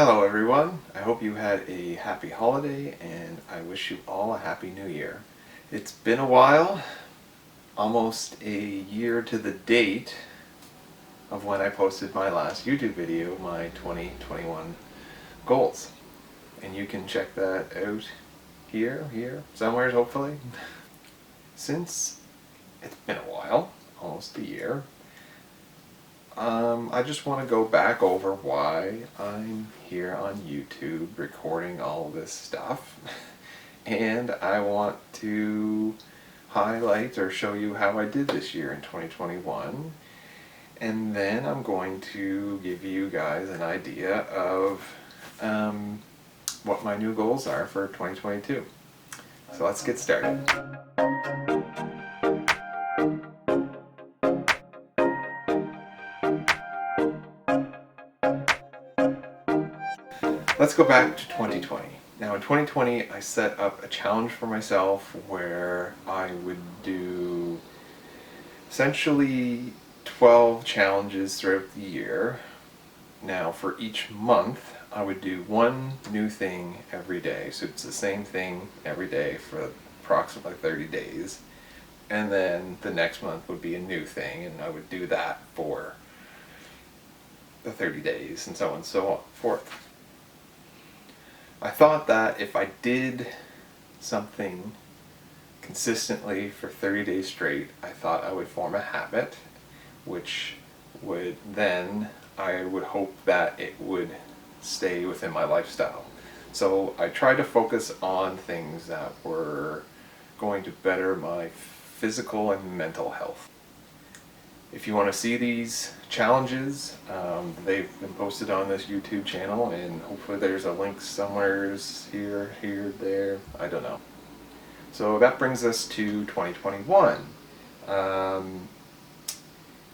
Hello everyone, I hope you had a happy holiday and I wish you all a happy new year. It's been a while, almost a year to the date of when I posted my last YouTube video, my 2021 goals. And you can check that out here, somewhere hopefully. Since it's been a while, almost a year, I just want to go back over why I'm here on YouTube recording all this stuff. And I want to highlight or show you how I did this year in 2021. And then I'm going to give you guys an idea of what my new goals are for 2022. So let's get started. Let's go back to 2020. Now in 2020 I set up a challenge for myself where I would do essentially 12 challenges throughout the year. Now for each month I would do one new thing every day. So it's the same thing every day for approximately 30 days. And then the next month would be a new thing and I would do that for the 30 days and so on and so forth. I thought that if I did something consistently for 30 days straight, I thought I would form a habit, which would then, I would hope that it would stay within my lifestyle. So I tried to focus on things that were going to better my physical and mental health. If you want to see these challenges, they've been posted on this YouTube channel, and hopefully there's a link somewhere here, there, I don't know. So that brings us to 2021,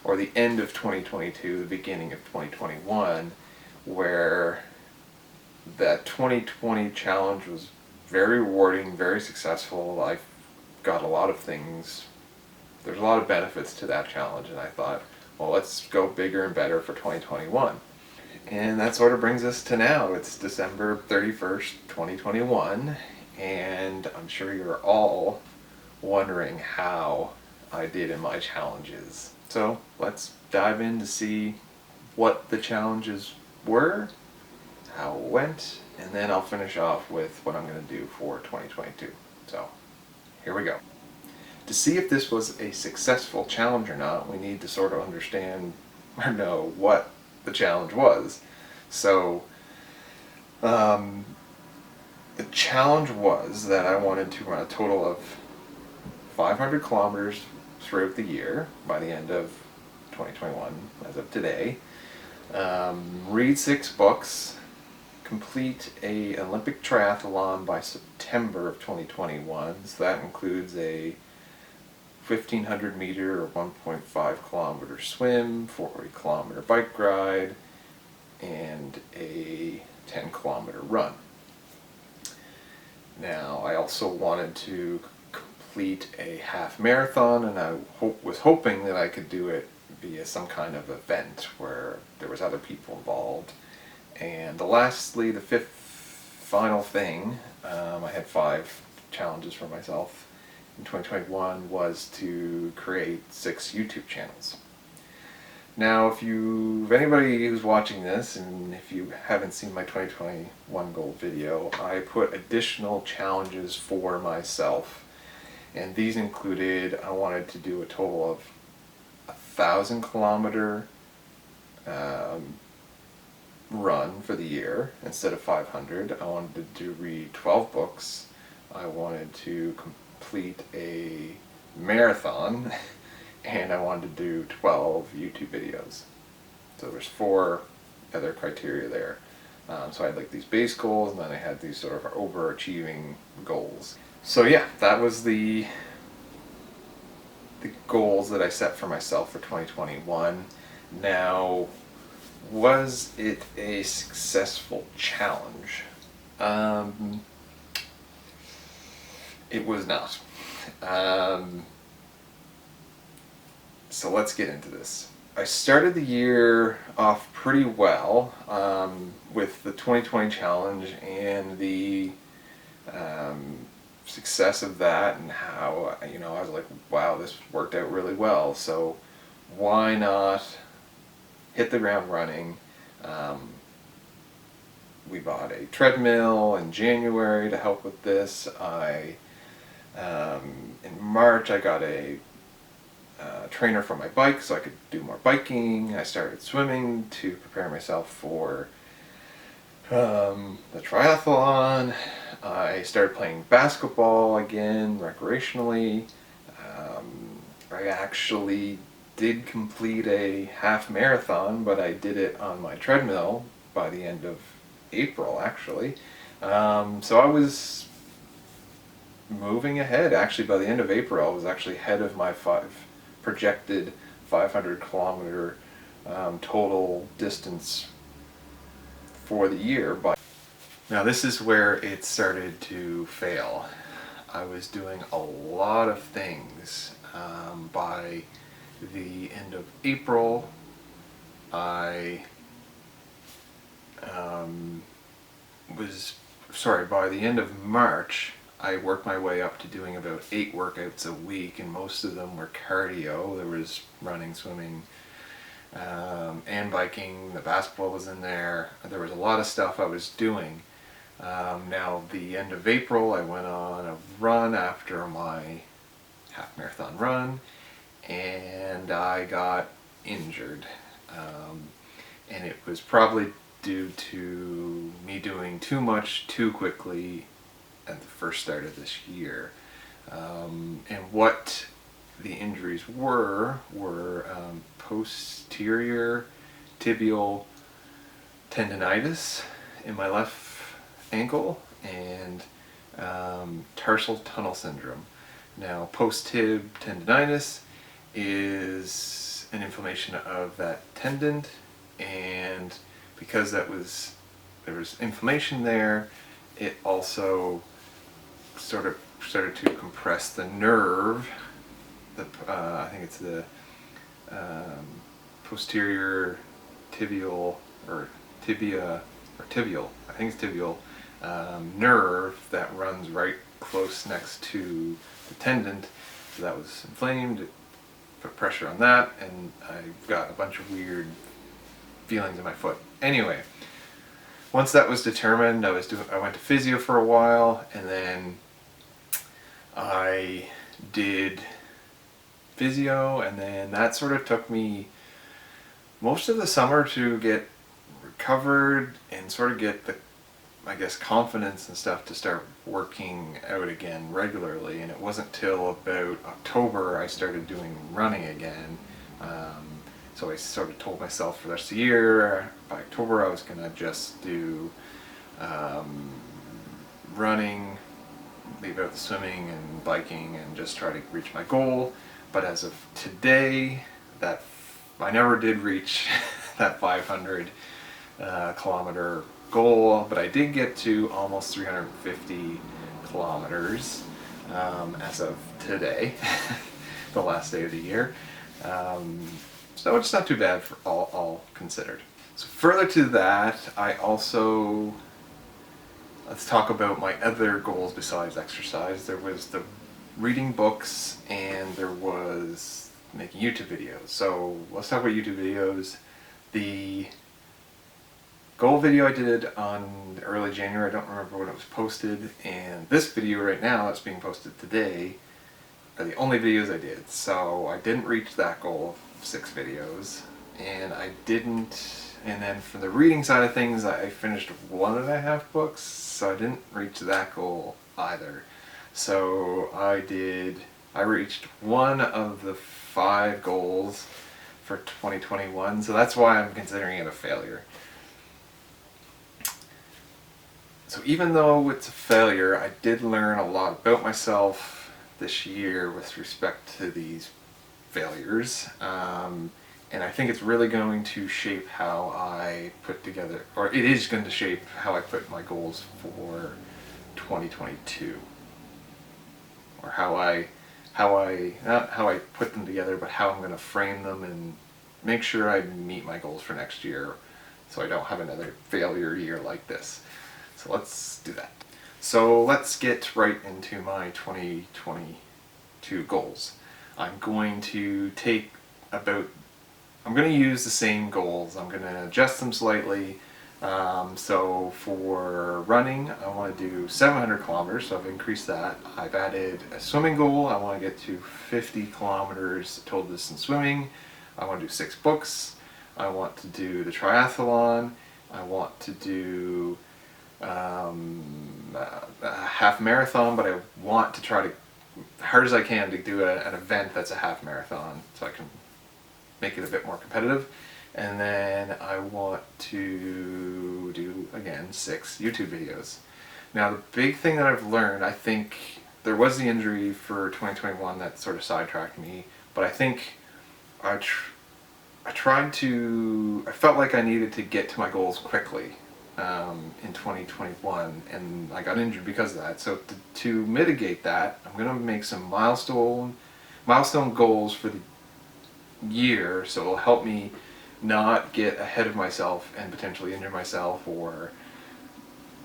or the end of 2022, the beginning of 2021, where that 2020 challenge was very rewarding, very successful. I got a lot of things. There's a lot of benefits to that challenge, and I thought, well, let's go bigger and better for 2021. And that sort of brings us to now. It's December 31st, 2021, and I'm sure you're all wondering how I did in my challenges. So let's dive in to see what the challenges were, how it went, and then I'll finish off with what I'm going to do for 2022. So here we go. To see if this was a successful challenge or not, we need to sort of understand or know what the challenge was. So the challenge was that I wanted to run a total of 500 kilometers throughout the year by the end of 2021, as of today, read 6 books, complete an Olympic triathlon by September of 2021, so that includes a 1,500 meter or 1.5 kilometer swim, 40 kilometer bike ride, and a 10 kilometer run. Now I also wanted to complete a half marathon, and I was hoping that I could do it via some kind of event where there was other people involved. And lastly, the fifth final thing, I had 5 challenges for myself in 2021, was to create 6 YouTube channels. Now if anybody who's watching this, and if you haven't seen my 2021 goal video, I put additional challenges for myself, and these included, I wanted to do a total of 1,000 kilometer run for the year instead of 500. I wanted to read 12 books. I wanted to complete a marathon, and I wanted to do 12 YouTube videos. So there's 4 other criteria there. So I had like these base goals, and then I had these sort of overachieving goals. So yeah, that was the goals that I set for myself for 2021. Now, was it a successful challenge? It was not. So let's get into this. I started the year off pretty well with the 2020 challenge and the um, success of that, and how, I was like, wow, this worked out really well. So why not hit the ground running? Um, we bought a treadmill in January to help with this. In March, I got a trainer for my bike so I could do more biking. I started swimming to prepare myself for the triathlon. I started playing basketball again recreationally. I actually did complete a half marathon, but I did it on my treadmill by the end of April, actually. So I was moving ahead. Actually, by the end of April, I was actually ahead of my projected 500 kilometer total distance for the year. But now this is where it started to fail. I was doing a lot of things. By the end of April, I by the end of March, I worked my way up to doing about 8 workouts a week, and most of them were cardio. There was running, swimming, and biking. The basketball was in there. There was a lot of stuff I was doing. Now, the end of April, I went on a run after my half marathon run, and I got injured. And it was probably due to me doing too much too quickly at the first start of this year. And what the injuries were posterior tibial tendonitis in my left ankle and tarsal tunnel syndrome. Now, post-tib tendonitis is an inflammation of that tendon, and because there was inflammation there, it also sort of started to compress the nerve. I think it's the posterior tibial or tibia or tibial. I think it's tibial nerve that runs right close next to the tendon. So that was inflamed. It put pressure on that, and I got a bunch of weird feelings in my foot. Anyway, once that was determined, I went to physio for a while, and then I did physio, and then that sort of took me most of the summer to get recovered and sort of get the, I guess, confidence and stuff to start working out again regularly. And it wasn't till about October I started doing running again. So I sort of told myself for the rest of the year, by October I was going to just do running, leave out the swimming and biking, and just try to reach my goal. But as of today, that I never did reach that 500 kilometer goal, but I did get to almost 350 kilometers as of today, the last day of the year. So it's not too bad for all considered. So further to that, let's talk about my other goals besides exercise. There was the reading books, and there was making YouTube videos. So let's talk about YouTube videos. The goal video I did on early January, I don't remember when it was posted, and this video right now that's being posted today are the only videos I did. So I didn't reach that goal of 6 videos, and and then for the reading side of things, I finished 1.5 books, so I didn't reach that goal either. So I reached one of the 5 goals for 2021, so that's why I'm considering it a failure. So even though it's a failure, I did learn a lot about myself this year with respect to these failures. And I think it's really going to shape how I put together, or it is going to shape how I put my goals for 2022. Or not how I put them together, but how I'm going to frame them and make sure I meet my goals for next year so I don't have another failure year like this. So let's do that. So let's get right into my 2022 goals. I'm going to use the same goals. I'm going to adjust them slightly. So for running, I want to do 700 kilometers, so I've increased that. I've added a swimming goal. I want to get to 50 kilometers total distance swimming. I want to do 6 books. I want to do the triathlon. I want to do a half marathon, but I want to try to, as hard as I can, to do an event that's a half marathon so I can make it a bit more competitive. And then I want to do, again, 6 YouTube videos. Now the big thing that I've learned, I think there was the injury for 2021 that sort of sidetracked me, but I think I felt like I needed to get to my goals quickly in 2021, and I got injured because of that. So to mitigate that, I'm going to make some milestone goals for the year, so it'll help me not get ahead of myself and potentially injure myself or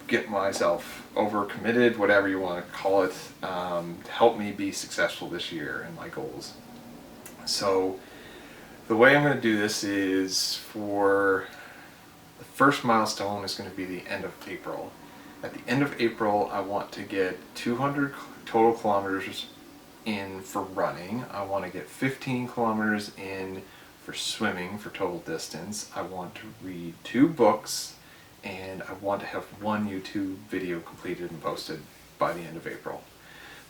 get myself overcommitted, whatever you want to call it, to help me be successful this year in my goals. So the way I'm going to do this is, for the first milestone is going to be the end of April. At the end of April, I want to get 200 total kilometers in for running. I want to get 15 kilometers in for swimming for total distance. I want to read 2 books, and I want to have 1 YouTube video completed and posted by the end of April.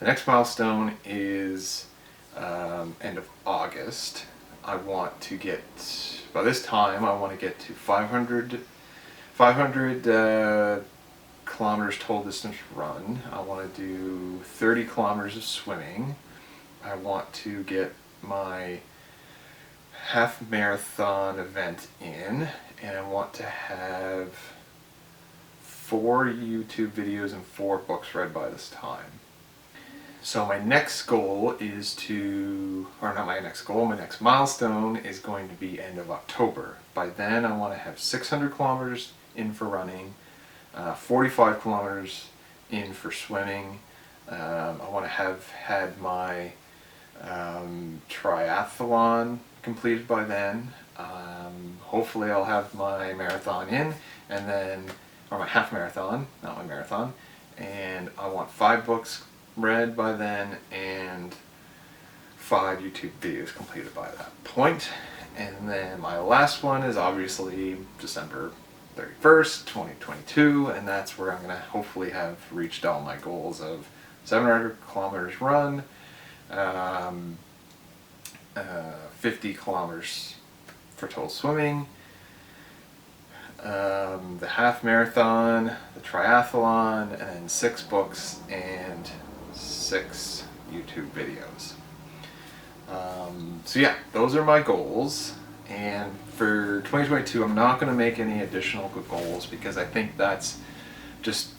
The next milestone is end of August. I want to get, by this time, I want to get to 500 kilometers total distance run. I want to do 30 kilometers of swimming. I want to get my half marathon event in, and I want to have 4 YouTube videos and 4 books read by this time. So my next goal is my next milestone is going to be end of October. By then I want to have 600 kilometers in for running, 45 kilometers in for swimming. I want to have had my triathlon completed by then. Hopefully I'll have my marathon in, and then, or my half marathon, not my marathon, and I want 5 books read by then and 5 YouTube videos completed by that point. And then my last one is obviously December 31st, 2022, and that's where I'm going to hopefully have reached all my goals of 700 kilometers run, 50 kilometers for total swimming, the half marathon, the triathlon, and then 6 books and 6 YouTube videos. So yeah, those are my goals. And for 2022, I'm not going to make any additional goals because I think that's just,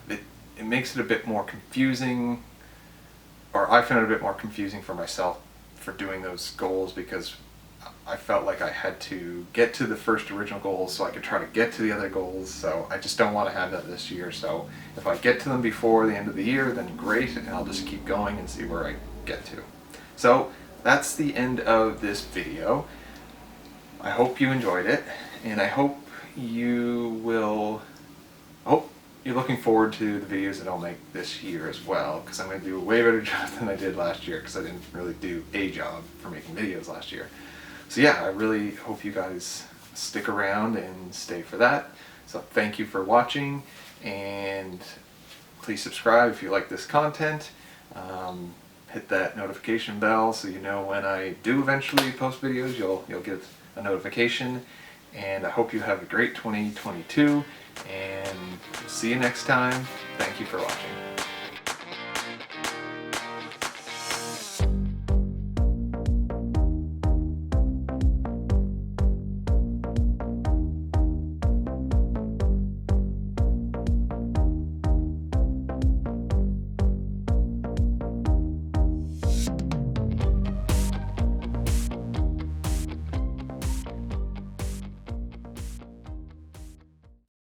it makes it a bit more confusing, or I found it a bit more confusing for myself for doing those goals, because I felt like I had to get to the first original goals so I could try to get to the other goals. So I just don't want to have that this year. So if I get to them before the end of the year, then great, and I'll just keep going and see where I get to. So that's the end of this video. I hope you enjoyed it, and I hope you're looking forward to the videos that I'll make this year as well, because I'm going to do a way better job than I did last year, because I didn't really do a job for making videos last year. So yeah, I really hope you guys stick around and stay for that. So thank you for watching, and please subscribe if you like this content. Hit that notification bell so you know when I do eventually post videos. You'll get a notification, and I hope you have a great 2022, and see you next time. Thank you for watching.